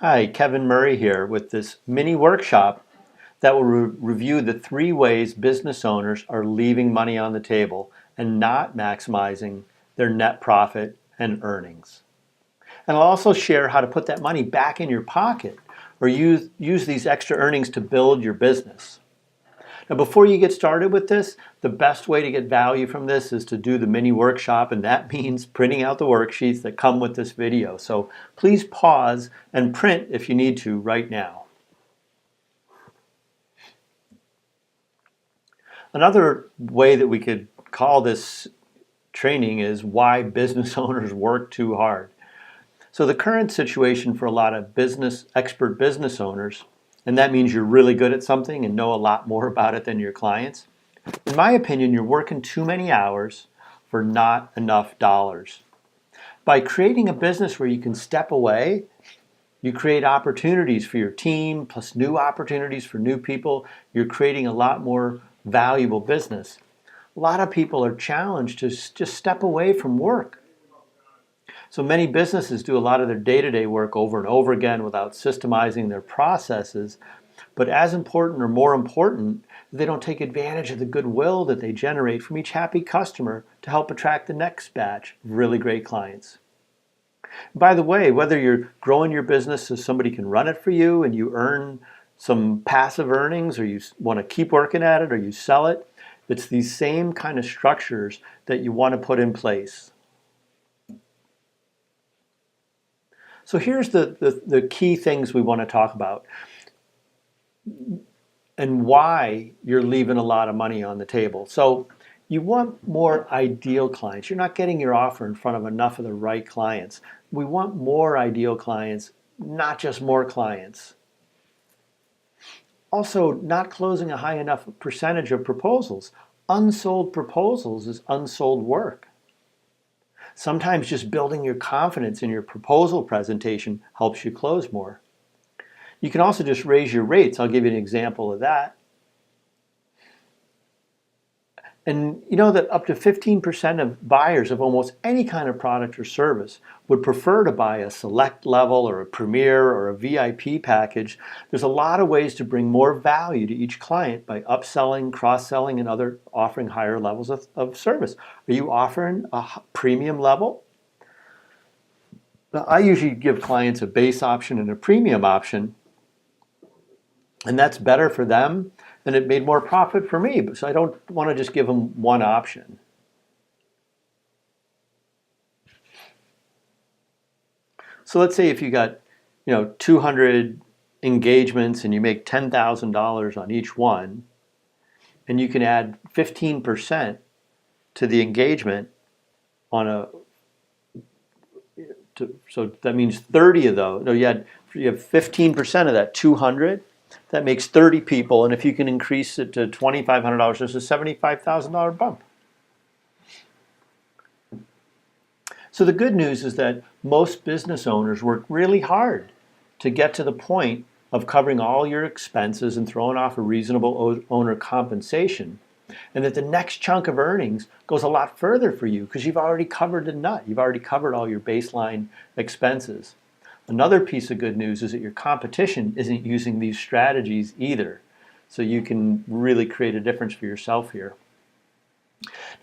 Hi, Kevin Murray here with this mini workshop that will review the 3 ways business owners are leaving money on the table and not maximizing their net profit and earnings. And I'll also share how to put that money back in your pocket or use these extra earnings to build your business. Now, before you get started with this, the best way to get value from this is to do the mini workshop, and that means printing out the worksheets that come with this video. So please pause and print if you need to right now. Another way that we could call this training is why business owners work too hard. So the current situation for a lot of expert business owners, and that means you're really good at something and know a lot more about it than your clients. In my opinion, you're working too many hours for not enough dollars. By creating a business where you can step away, you create opportunities for your team, plus new opportunities for new people. You're creating a lot more valuable business. A lot of people are challenged to just step away from work. So many businesses do a lot of their day-to-day work over and over again without systemizing their processes. But as important or more important, they don't take advantage of the goodwill that they generate from each happy customer to help attract the next batch of really great clients. By the way, whether you're growing your business so somebody can run it for you and you earn some passive earnings, or you want to keep working at it, or you sell it, it's these same kind of structures that you want to put in place. So here's the key things we want to talk about and why you're leaving a lot of money on the table. So you want more ideal clients. You're not getting your offer in front of enough of the right clients. We want more ideal clients, not just more clients. Also, not closing a high enough percentage of proposals. Unsold proposals is unsold work. Sometimes just building your confidence in your proposal presentation helps you close more. You can also just raise your rates. I'll give you an example of that. And you know that up to 15% of buyers of almost any kind of product or service would prefer to buy a select level or a premier or a VIP package. There's a lot of ways to bring more value to each client by upselling, cross-selling, and offering higher levels of service. Are you offering a premium level? Now, I usually give clients a base option and a premium option, and that's better for them, and it made more profit for me. So I don't want to just give them one option. So let's say if you got 200 engagements and you make $10,000 on each one, and you can add 15% to the engagement so that means 30 of those. No, you have 15% of that 200. That makes 30 people, and if you can increase it to $2,500, there's a $75,000 bump. So the good news is that most business owners work really hard to get to the point of covering all your expenses and throwing off a reasonable owner compensation, and that the next chunk of earnings goes a lot further for you because you've already covered the nut. You've already covered all your baseline expenses. Another piece of good news is that your competition isn't using these strategies either. So you can really create a difference for yourself here.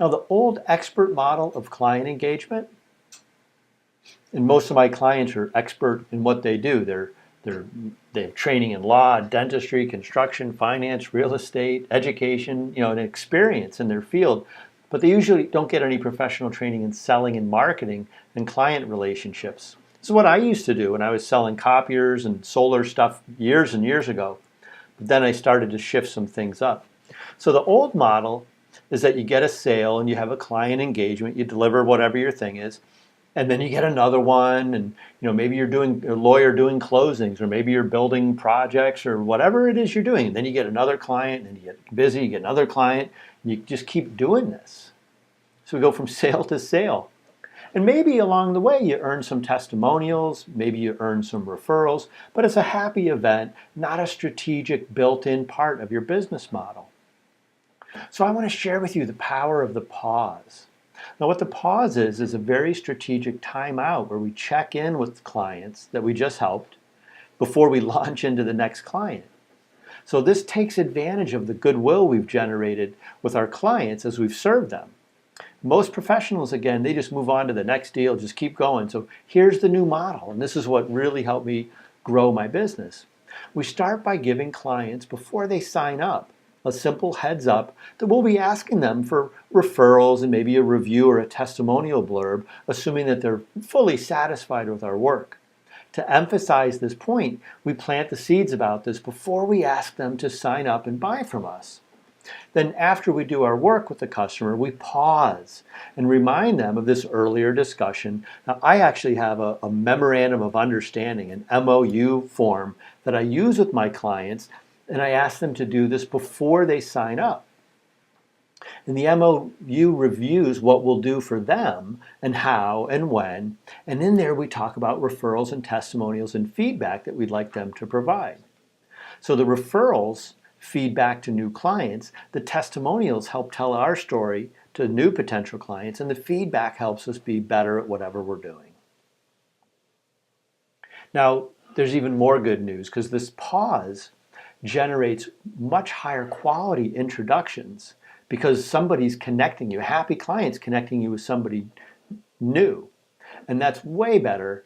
Now, the old expert model of client engagement, and most of my clients are expert in what they do. They have training in law, dentistry, construction, finance, real estate, education, and experience in their field. But they usually don't get any professional training in selling and marketing and client relationships. This is what I used to do when I was selling copiers and solar stuff years and years ago. But then I started to shift some things up. So the old model is that you get a sale and you have a client engagement, you deliver whatever your thing is, and then you get another one, and maybe you're doing a lawyer doing closings, or maybe you're building projects, or whatever it is you're doing. And then you get another client, and you get busy, you get another client, and you just keep doing this. So we go from sale to sale. And maybe along the way you earn some testimonials, maybe you earn some referrals, but it's a happy event, not a strategic built-in part of your business model. So I want to share with you the power of the pause. Now what the pause is a very strategic time out where we check in with clients that we just helped, before we launch into the next client. So this takes advantage of the goodwill we've generated with our clients as we've served them. Most professionals, again, they just move on to the next deal, just keep going. So here's the new model, and this is what really helped me grow my business. We start by giving clients, before they sign up, a simple heads up that we'll be asking them for referrals and maybe a review or a testimonial blurb, assuming that they're fully satisfied with our work. To emphasize this point, we plant the seeds about this before we ask them to sign up and buy from us. Then after we do our work with the customer, we pause and remind them of this earlier discussion. Now, I actually have a memorandum of understanding, an MOU form that I use with my clients, and I ask them to do this before they sign up. And the MOU reviews what we'll do for them and how and when, and in there we talk about referrals and testimonials and feedback that we'd like them to provide. So the referrals feedback to new clients, the testimonials help tell our story to new potential clients, and the feedback helps us be better at whatever we're doing. Now, there's even more good news, because this pause generates much higher quality introductions because somebody's connecting you, happy clients connecting you with somebody new. And that's way better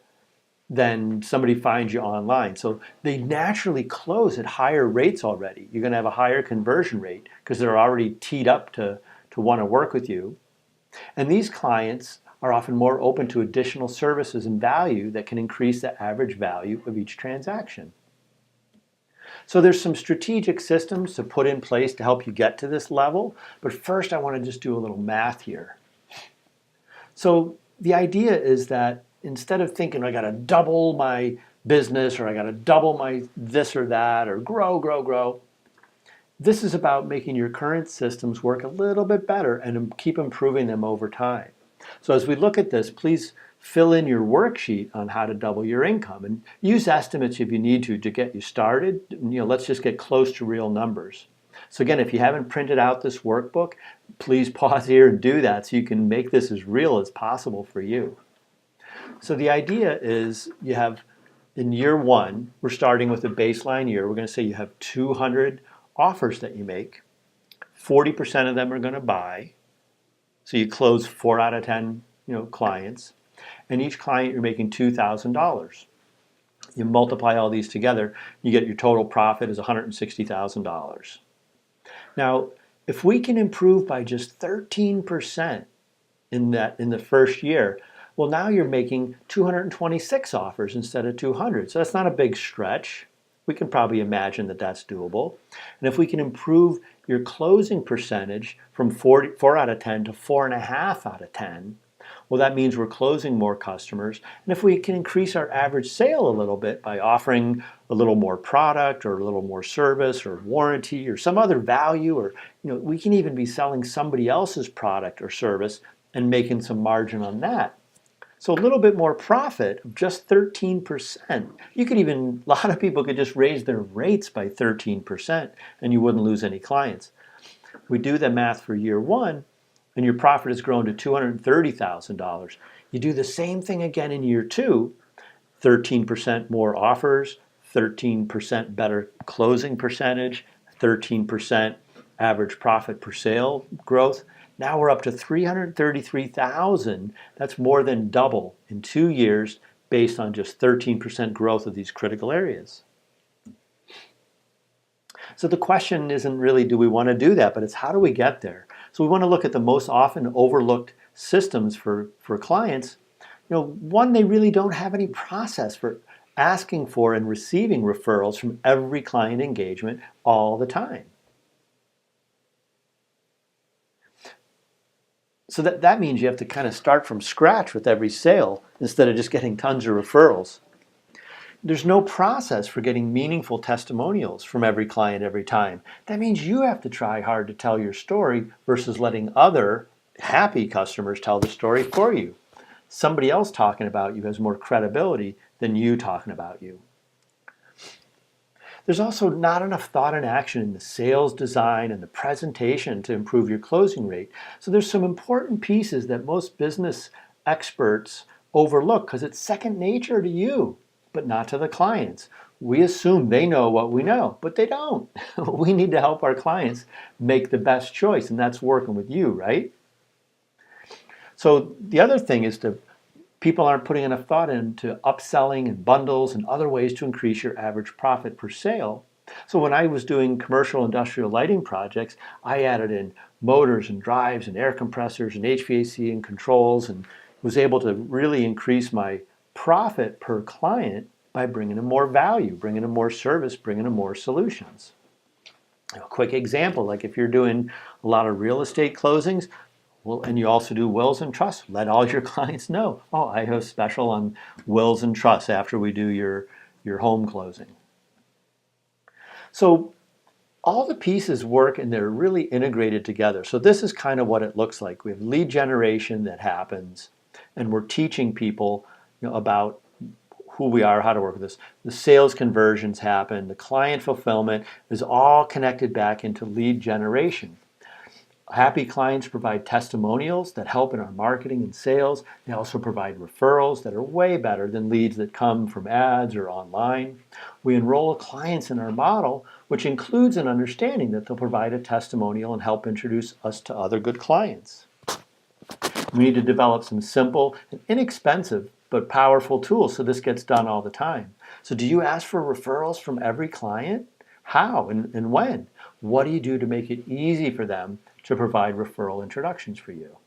than somebody finds you online. So they naturally close at higher rates already. You're going to have a higher conversion rate because they're already teed up to want to work with you. And these clients are often more open to additional services and value that can increase the average value of each transaction. So there's some strategic systems to put in place to help you get to this level. But first, I want to just do a little math here. So the idea is that instead of thinking I got to double my business or I got to double my this or that or grow, this is about making your current systems work a little bit better and keep improving them over time. So as we look at this, please fill in your worksheet on how to double your income and use estimates if you need to get you started. Let's just get close to real numbers. So again, if you haven't printed out this workbook, please pause here and do that so you can make this as real as possible for you. So the idea is you have, in year one, we're starting with a baseline year. We're going to say you have 200 offers that you make. 40% of them are going to buy. So you close 4 out of 10 clients. And each client you're making $2,000. You multiply all these together, you get your total profit is $160,000. Now, if we can improve by just 13% in the first year, well, now you're making 226 offers instead of 200. So that's not a big stretch. We can probably imagine that that's doable. And if we can improve your closing percentage from 4 out of 10 to 4.5 out of 10, well, that means we're closing more customers. And if we can increase our average sale a little bit by offering a little more product or a little more service or warranty or some other value, or we can even be selling somebody else's product or service and making some margin on that. So a little bit more profit of just 13%. A lot of people could just raise their rates by 13% and you wouldn't lose any clients. We do the math for year one and your profit has grown to $230,000. You do the same thing again in year two, 13% more offers, 13% better closing percentage, 13% average profit per sale growth. Now we're up to $333,000. That's more than double in 2 years based on just 13% growth of these critical areas. So the question isn't really do we want to do that, but it's how do we get there? So we want to look at the most often overlooked systems for clients. One, they really don't have any process for asking for and receiving referrals from every client engagement all the time. So that means you have to kind of start from scratch with every sale instead of just getting tons of referrals. There's no process for getting meaningful testimonials from every client every time. That means you have to try hard to tell your story versus letting other happy customers tell the story for you. Somebody else talking about you has more credibility than you talking about you. There's also not enough thought and action in the sales design and the presentation to improve your closing rate. So there's some important pieces that most business experts overlook because it's second nature to you. but not to the clients. We assume they know what we know, but they don't. We need to help our clients make the best choice, and that's working with you, right? So the other thing is people aren't putting enough thought into upselling and bundles and other ways to increase your average profit per sale. So when I was doing commercial industrial lighting projects, I added in motors and drives and air compressors and HVAC and controls, and was able to really increase my profit per client by bringing in more value, bringing in more service, bringing in more solutions. A quick example, like if you're doing a lot of real estate closings, well, and you also do wills and trusts, let all your clients know, oh, I have a special on wills and trusts after we do your home closing. So all the pieces work and they're really integrated together. So this is kind of what it looks like. We have lead generation that happens, and we're teaching people, about who we are, how to work with this. The sales conversions happen, the client fulfillment is all connected back into lead generation. Happy clients provide testimonials that help in our marketing and sales. They also provide referrals that are way better than leads that come from ads or online. We enroll clients in our model, which includes an understanding that they'll provide a testimonial and help introduce us to other good clients. We need to develop some simple and inexpensive but powerful tools so this gets done all the time. So do you ask for referrals from every client? How and when? What do you do to make it easy for them to provide referral introductions for you?